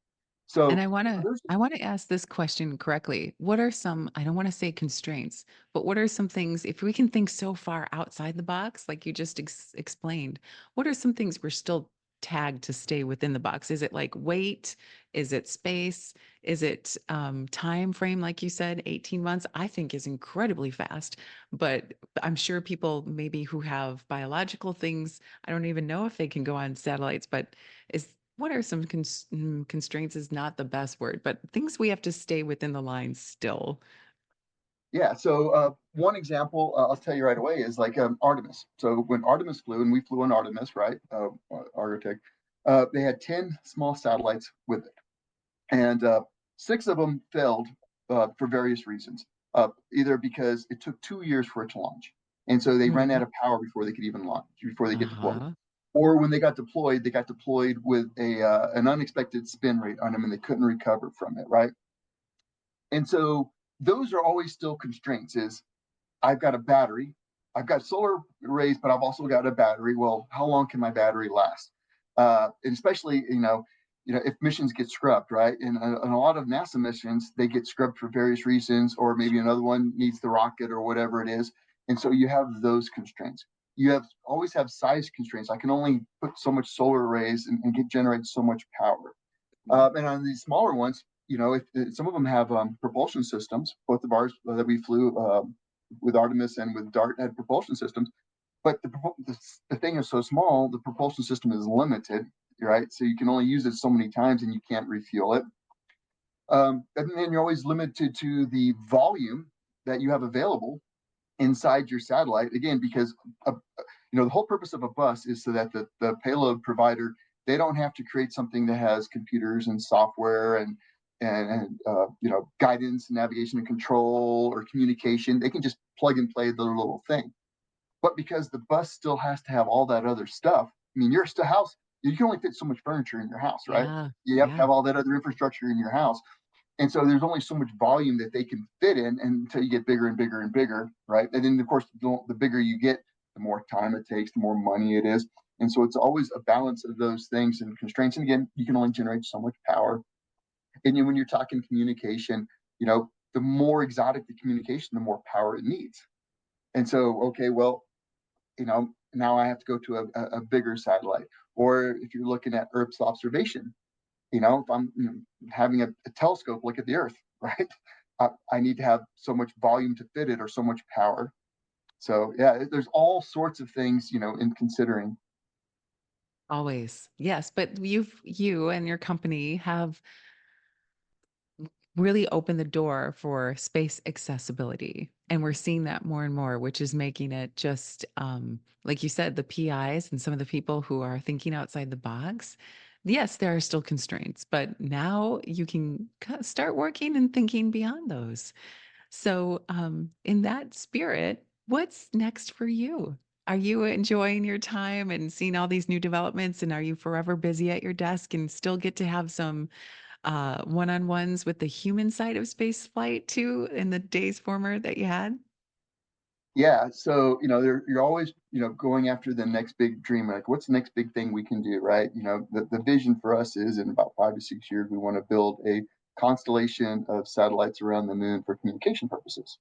And So I wanna there's I wanna ask this question correctly. What are some, I don't wanna say constraints, but what are some things, if we can think so far outside the box, like you just explained, what are some things we're still tagged to stay within the box? Is it like weight? Is it space? Is it time frame, like you said, 18 months? I think is incredibly fast, but I'm sure people maybe who have biological things, I don't even know if they can go on satellites, but is what are some constraints is not the best word, but things we have to stay within the lines still. Yeah. So one example I'll tell you right away is like Artemis. So when Artemis flew, and we flew on Artemis, right? Argotec, they had 10 small satellites with it, and six of them failed for various reasons. Either because it took 2 years for it to launch, and so they ran out Mhm. of power before they could even launch, before they get deployed. Uh-huh. Or when they got deployed with a an unexpected spin rate on them, and they couldn't recover from it, right? And so those are always still constraints. Is I've got a battery, I've got solar arrays, but I've also got a battery. Well, how long can my battery last? And especially, if missions get scrubbed, right? And a lot of NASA missions, they get scrubbed for various reasons, or maybe another one needs the rocket or whatever it is. And so you have those constraints. You always have size constraints. I can only put so much solar arrays and generate so much power. And on these smaller ones, if some of them have propulsion systems. Both of ours that we flew with Artemis and with Dart had propulsion systems. But the thing is so small, the propulsion system is limited, right? So you can only use it so many times, and you can't refuel it. And then you're always limited to the volume that you have available inside your satellite. Again, because the whole purpose of a bus is so that the payload provider, they don't have to create something that has computers and software and guidance, navigation and control or communication. They can just plug and play the little thing. But because the bus still has to have all that other stuff, I mean, your house, you can only fit so much furniture in your house, right? Yeah. You have to Yeah. have all that other infrastructure in your house. And so there's only so much volume that they can fit in until you get bigger and bigger and bigger, right? And then, of course, the bigger you get, the more time it takes, the more money it is. And so it's always a balance of those things and constraints. And again, you can only generate so much power. And when you're talking communication, the more exotic the communication, the more power it needs. And so, okay, well, now I have to go to a bigger satellite. Or if you're looking at Earth's observation, if I'm having a telescope look at the Earth, right? I need to have so much volume to fit it or so much power. So yeah, there's all sorts of things, in considering. Always. Yes, but you and your company have really opened the door for space accessibility. And we're seeing that more and more, which is making it just like you said, the PIs and some of the people who are thinking outside the box. Yes, there are still constraints, but now you can start working and thinking beyond those. So, in that spirit, what's next for you? Are you enjoying your time and seeing all these new developments? And are you forever busy at your desk and still get to have some one-on-ones with the human side of space flight too in the days former that you had? Yeah, so you're always going after the next big dream. Like, what's the next big thing we can do, right? The vision for us is in about 5 to 6 years we want to build a constellation of satellites around the moon for communication purposes.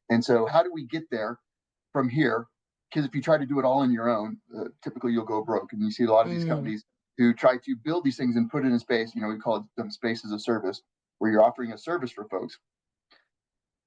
And so, how do we get there from here? Because if you try to do it all on your own, typically you'll go broke. And you see a lot of these Mm, companies who try to build these things and put it in space. We call them space as a service, where you're offering a service for folks.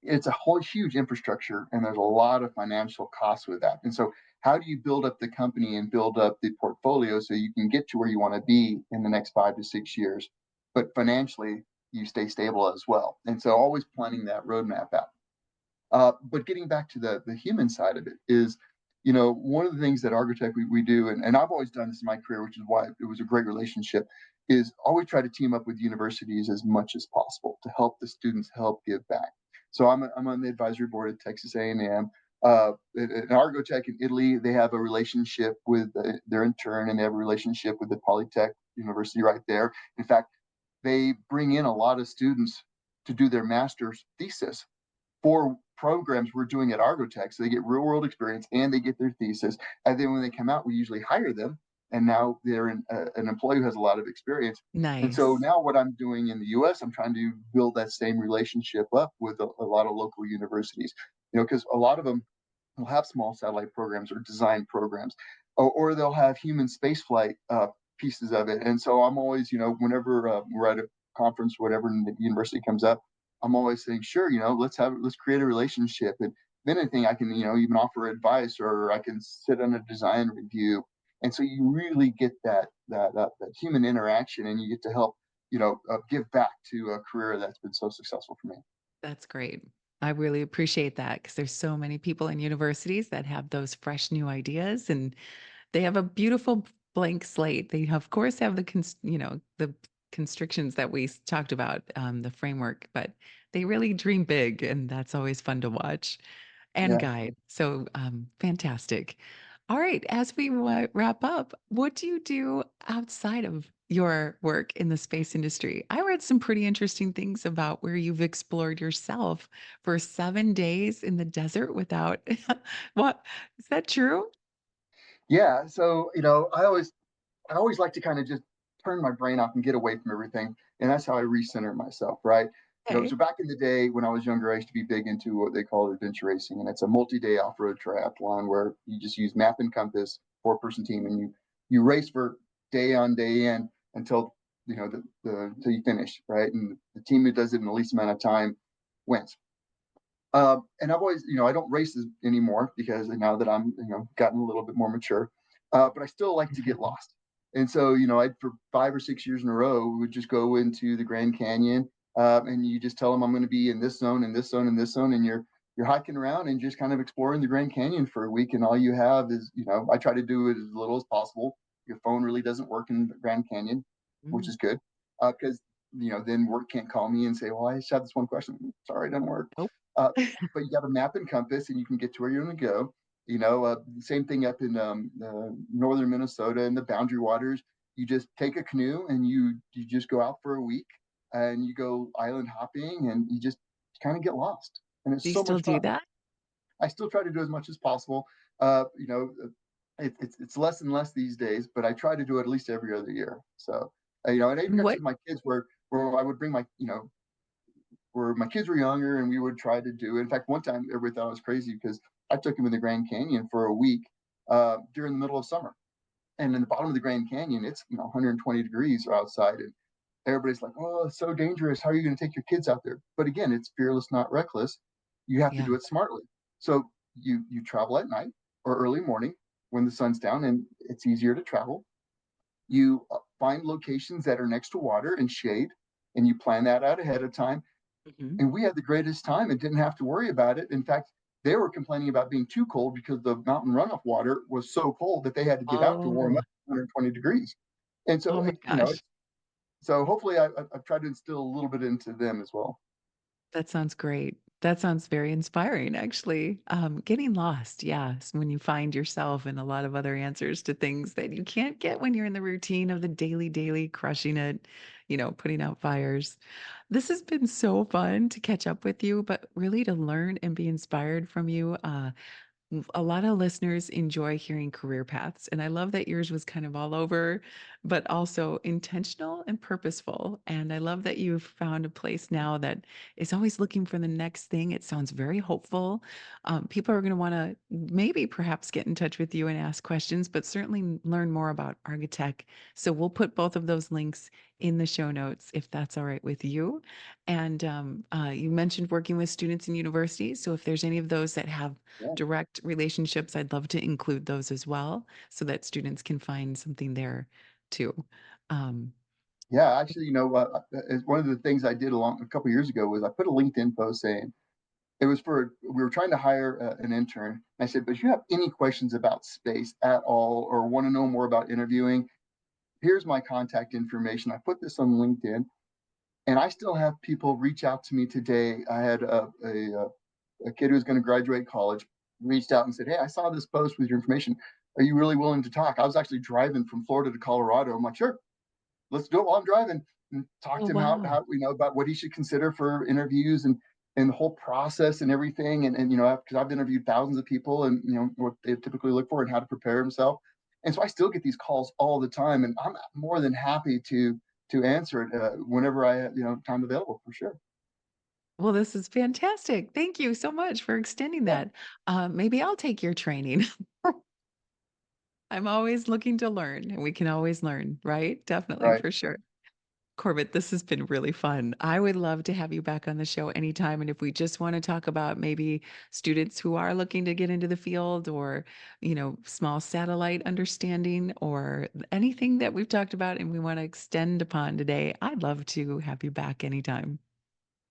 It's a whole huge infrastructure, and there's a lot of financial costs with that. And so, how do you build up the company and build up the portfolio so you can get to where you want to be in the next 5 to 6 years, but financially you stay stable as well? And so, always planning that roadmap out. But getting back to the human side of it is, one of the things that Argotech we do, and I've always done this in my career, which is why it was a great relationship, is always try to team up with universities as much as possible to help the students help give back. So I'm on the advisory board at Texas A&M. In Argotech in Italy, they have a relationship with their intern, and they have a relationship with the Polytech University right there. In fact, they bring in a lot of students to do their master's thesis for programs we're doing at Argotech. So they get real world experience and they get their thesis. And then when they come out, we usually hire them. And now they're an employee who has a lot of experience. And so nice. now what I'm doing in the US, I'm trying to build that same relationship up with a lot of local universities, because a lot of them will have small satellite programs or design programs, or they'll have human spaceflight pieces of it. And so I'm always, whenever we're at a conference, or whatever, and the university comes up, I'm always saying, sure, let's create a relationship. And if anything, I can, even offer advice, or I can sit on a design review. And so you really get that human interaction, and you get to help, give back to a career that's been so successful for me. That's great. I really appreciate that because there's so many people in universities that have those fresh new ideas and they have a beautiful blank slate. They of course have the constrictions that we talked about, the framework, but they really dream big and that's always fun to watch and Yeah. guide. So fantastic. All right, as we wrap up, what do you do outside of your work in the space industry? I read some pretty interesting things about where you've explored yourself for 7 days in the desert without what is that true? Yeah. So, I always like to kind of just turn my brain off and get away from everything. And that's how I recenter myself, right? So Okay. back in the day when I was younger, I used to be big into what they call adventure racing. And it's a multi-day off-road triathlon where you just use map and compass, four-person team, and you race for day on day in until until you finish, right? And the team who does it in the least amount of time wins. And I've always, I don't race anymore because now that I'm, gotten a little bit more mature, but I still like to get Mhm. lost. And so, I for 5 or 6 years in a row, we would just go into the Grand Canyon, and you just tell them I'm going to be in this zone, in this zone, in this zone, and you're hiking around and just kind of exploring the Grand Canyon for a week. And all you have is, I try to do it as little as possible. Your phone really doesn't work in the Grand Canyon, which Mm. is good, because then work can't call me and say, "Well, I just have this one question." Sorry, it doesn't work. Nope. Uh, but you got a map and compass, and you can get to where you're going to go. Same thing up in northern Minnesota in the Boundary Waters. You just take a canoe and you just go out for a week, and you go island hopping, and you just kind of get lost, and it's Do you so still much do fun. that? I still try to do as much as possible. Uh, you know, it's less and less these days, but I try to do it at least every other year. So, and I even And got what to my kids where I would bring my where my kids were younger and we would try to do it. In fact, one time everybody thought I was crazy because I took them in the Grand Canyon for a week during the middle of summer. And in the bottom of the Grand Canyon, it's 120 degrees outside, and everybody's like, "Oh, it's so dangerous. How are you going to take your kids out there?" But again, it's fearless, not reckless. You have to yeah. do it smartly. So you travel at night or early morning when the sun's down and it's easier to travel. You find locations that are next to water and shade, and you plan that out ahead of time. Mhm. And we had the greatest time and didn't have to worry about it. In fact, they were complaining about being too cold because the mountain runoff water was so cold that they had to get out to warm Oh, up 120 degrees. And so, oh my you know, gosh. so hopefully I've tried to instill a little bit into them as well. That sounds great. That sounds very inspiring, actually. Getting lost, yes, when you find yourself and a lot of other answers to things that you can't get when you're in the routine of the daily crushing it, putting out fires. This has been so fun to catch up with you, but really to learn and be inspired from you. A lot of listeners enjoy hearing career paths, and I love that yours was kind of all over, but also intentional and purposeful. And I love that you've found a place now that is always looking for the next thing. It sounds very hopeful. People are going to want to maybe perhaps get in touch with you and ask questions, but certainly learn more about Architect. So we'll put both of those links in the show notes if that's all right with you. And you mentioned working with students in universities. So if there's any of those that have Yeah. direct relationships, I'd love to include those as well so that students can find something there too. Um, Yeah, actually, one of the things I did a couple of years ago was I put a LinkedIn post saying it was for we were trying to hire an intern. I said, but if you have any questions about space at all or want to know more about interviewing, here's my contact information. I put this on LinkedIn, and I still have people reach out to me today. I had a kid who was going to graduate college reached out and said, "Hey, I saw this post with your information. Are you really willing to talk?" I was actually driving from Florida to Colorado. I'm like, "Sure, let's do it while I'm driving," and talk oh, to him wow. how about what he should consider for interviews and the whole process and everything. And because I've interviewed thousands of people and what they typically look for and how to prepare himself. And so I still get these calls all the time, and I'm more than happy to answer it whenever I have time available for sure. Well, this is fantastic. Thank you so much for extending Yeah. that. Maybe I'll take your training. I'm always looking to learn, and we can always learn, right? Definitely, Right. for sure. Corbett, this has been really fun. I would love to have you back on the show anytime. And if we just want to talk about maybe students who are looking to get into the field or, small satellite understanding or anything that we've talked about and we want to extend upon today, I'd love to have you back anytime.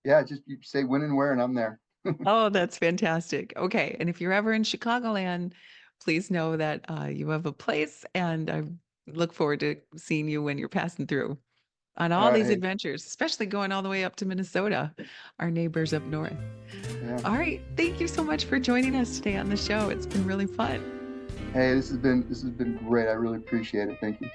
Yeah. Just you say when and where, and I'm there. Oh, that's fantastic. Okay. And if you're ever in Chicagoland, please know that you have a place and I look forward to seeing you when you're passing through on All all right. these Hey. adventures, especially going all the way up to Minnesota, our neighbors up north. Yeah. All right. Thank you so much for joining us today on the show. It's been really fun. Hey, this has been great. I really appreciate it. Thank you.